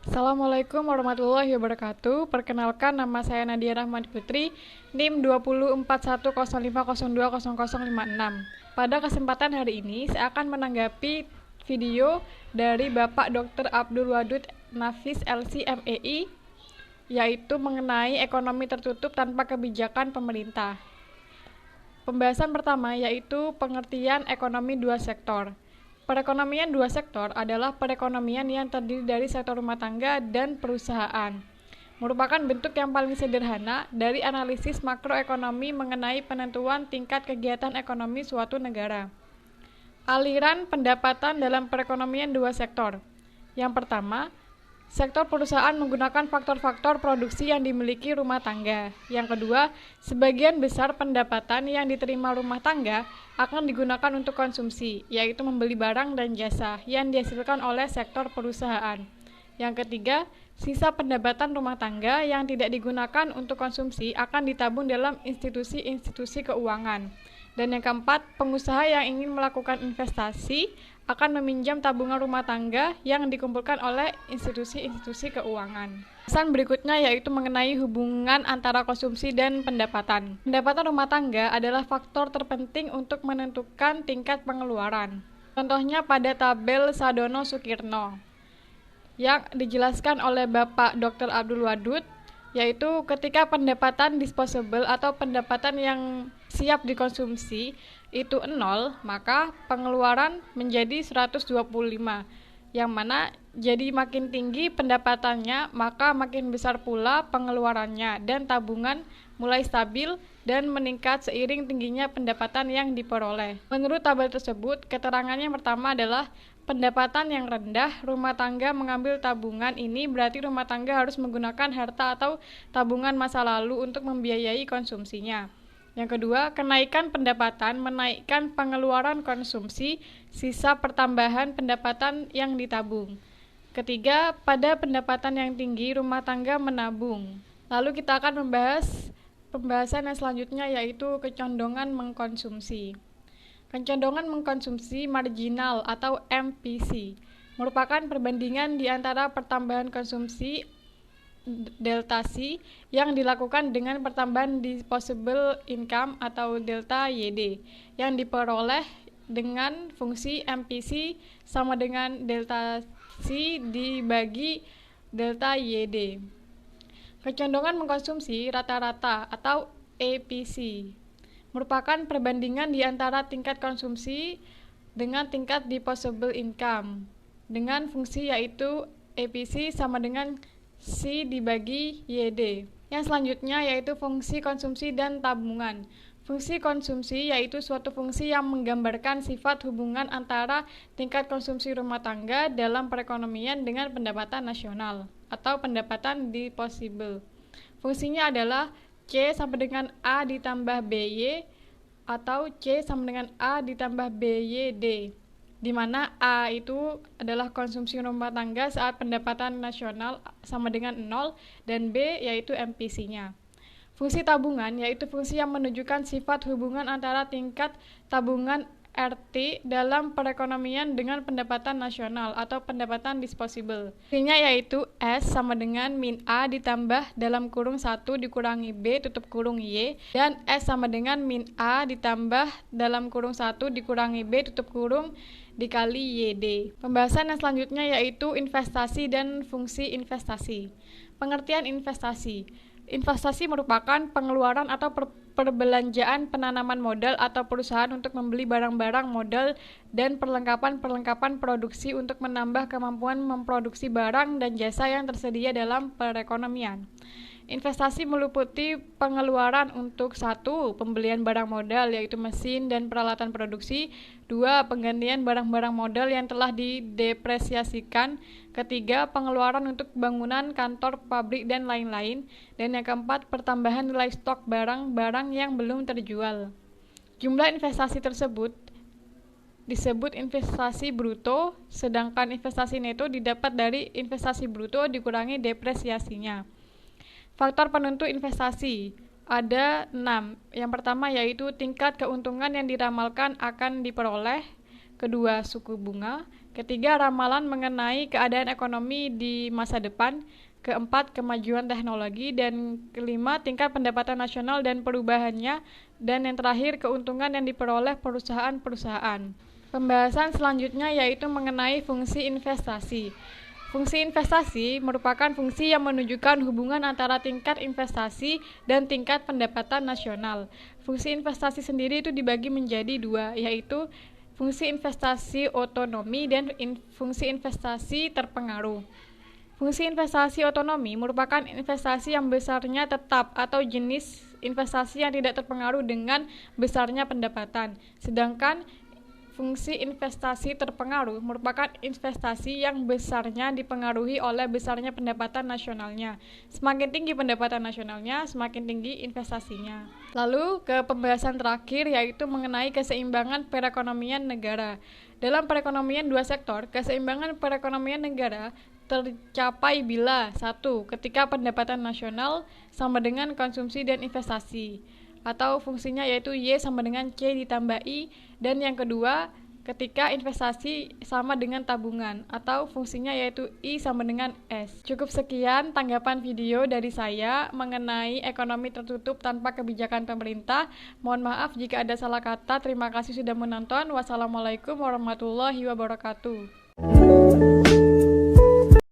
Assalamualaikum warahmatullahi wabarakatuh. Perkenalkan, nama saya Nadia Rahmadi Putri, NIM 204105020056. Pada kesempatan hari ini, saya akan menanggapi video dari Bapak Dr. Abdul Wadud Nafis LC MEI, yaitu mengenai ekonomi tertutup tanpa kebijakan pemerintah. Pembahasan pertama yaitu pengertian ekonomi dua sektor. Perekonomian dua sektor adalah perekonomian yang terdiri dari sektor rumah tangga dan perusahaan. Merupakan bentuk yang paling sederhana dari analisis makroekonomi mengenai penentuan tingkat kegiatan ekonomi suatu negara. Aliran pendapatan dalam perekonomian dua sektor. Yang pertama, sektor perusahaan menggunakan faktor-faktor produksi yang dimiliki rumah tangga. Yang kedua, sebagian besar pendapatan yang diterima rumah tangga akan digunakan untuk konsumsi, yaitu membeli barang dan jasa yang dihasilkan oleh sektor perusahaan. Yang ketiga, sisa pendapatan rumah tangga yang tidak digunakan untuk konsumsi akan ditabung dalam institusi-institusi keuangan. Dan yang keempat, pengusaha yang ingin melakukan investasi akan meminjam tabungan rumah tangga yang dikumpulkan oleh institusi-institusi keuangan. Pesan berikutnya yaitu mengenai hubungan antara konsumsi dan pendapatan. Pendapatan rumah tangga adalah faktor terpenting untuk menentukan tingkat pengeluaran. Contohnya pada tabel Sadono Sukirno yang dijelaskan oleh Bapak Dr. Abdul Wadud, yaitu ketika pendapatan disposable atau pendapatan yang siap dikonsumsi itu 0, maka pengeluaran menjadi 125, yang mana jadi makin tinggi pendapatannya, maka makin besar pula pengeluarannya, dan tabungan mulai stabil dan meningkat seiring tingginya pendapatan yang diperoleh. Menurut tabel tersebut, keterangannya yang pertama adalah pendapatan yang rendah, rumah tangga mengambil tabungan. Ini berarti rumah tangga harus menggunakan harta atau tabungan masa lalu untuk membiayai konsumsinya. Yang kedua, kenaikan pendapatan menaikkan pengeluaran konsumsi, sisa pertambahan pendapatan yang ditabung. Ketiga, pada pendapatan yang tinggi, rumah tangga menabung. Lalu kita akan membahas pembahasan yang selanjutnya yaitu kecondongan mengkonsumsi. Kecondongan mengkonsumsi marginal atau MPC merupakan perbandingan di antara pertambahan konsumsi delta C yang dilakukan dengan pertambahan disposable income atau delta YD yang diperoleh dengan fungsi MPC sama dengan delta C dibagi delta YD. Kecondongan mengkonsumsi rata-rata atau APC merupakan perbandingan di antara tingkat konsumsi dengan tingkat disposable income dengan fungsi yaitu APC sama dengan C dibagi YD. Yang selanjutnya yaitu fungsi konsumsi dan tabungan. Fungsi konsumsi yaitu suatu fungsi yang menggambarkan sifat hubungan antara tingkat konsumsi rumah tangga dalam perekonomian dengan pendapatan nasional atau pendapatan disposable. Fungsinya adalah C sama dengan A ditambah BY atau C sama dengan A ditambah BYD, di mana A itu adalah konsumsi rumah tangga saat pendapatan nasional sama dengan 0 dan B yaitu MPC-nya. Fungsi tabungan yaitu fungsi yang menunjukkan sifat hubungan antara tingkat tabungan RT dalam perekonomian dengan pendapatan nasional atau pendapatan disposable. Fungsinya yaitu S sama dengan min A ditambah dalam kurung 1 dikurangi B tutup kurung Y, dan S sama dengan min A ditambah dalam kurung 1 dikurangi B tutup kurung dikali YD. Pembahasan yang selanjutnya yaitu investasi dan fungsi investasi. Pengertian investasi. Investasi merupakan pengeluaran atau perbelanjaan penanaman modal atau perusahaan untuk membeli barang-barang modal dan perlengkapan-perlengkapan produksi untuk menambah kemampuan memproduksi barang dan jasa yang tersedia dalam perekonomian. Investasi meliputi pengeluaran untuk 1. Pembelian barang modal yaitu mesin dan peralatan produksi. 2. Penggantian barang-barang modal yang telah didepresiasikan. Ketiga, pengeluaran untuk bangunan, kantor, pabrik, dan lain-lain. Dan yang keempat, pertambahan nilai stok barang-barang yang belum terjual. Jumlah investasi tersebut disebut investasi bruto, sedangkan investasi neto didapat dari investasi bruto dikurangi depresiasinya. Faktor penentu investasi. Ada 6. Yang pertama yaitu tingkat keuntungan yang diramalkan akan diperoleh. Kedua, suku bunga. Ketiga, ramalan mengenai keadaan ekonomi di masa depan. Keempat, kemajuan teknologi. Dan kelima, tingkat pendapatan nasional dan perubahannya. Dan yang terakhir, keuntungan yang diperoleh perusahaan-perusahaan. Pembahasan selanjutnya yaitu mengenai fungsi investasi. Fungsi investasi merupakan fungsi yang menunjukkan hubungan antara tingkat investasi dan tingkat pendapatan nasional. Fungsi investasi sendiri itu dibagi menjadi dua, yaitu fungsi investasi otonomi dan fungsi investasi terpengaruh. Fungsi investasi otonomi merupakan investasi yang besarnya tetap atau jenis investasi yang tidak terpengaruh dengan besarnya pendapatan. Sedangkan fungsi investasi terpengaruh merupakan investasi yang besarnya dipengaruhi oleh besarnya pendapatan nasionalnya. Semakin tinggi pendapatan nasionalnya, semakin tinggi investasinya. Lalu ke pembahasan terakhir yaitu mengenai keseimbangan perekonomian negara. Dalam perekonomian dua sektor, keseimbangan perekonomian negara tercapai bila 1. Ketika pendapatan nasional sama dengan konsumsi dan investasi, atau fungsinya yaitu Y sama dengan C ditambah I, dan yang kedua ketika investasi sama dengan tabungan, atau fungsinya yaitu I sama dengan S. Cukup sekian tanggapan video dari saya mengenai ekonomi tertutup tanpa kebijakan pemerintah. Mohon maaf jika ada salah kata. Terima kasih sudah menonton. Wassalamualaikum warahmatullahi wabarakatuh.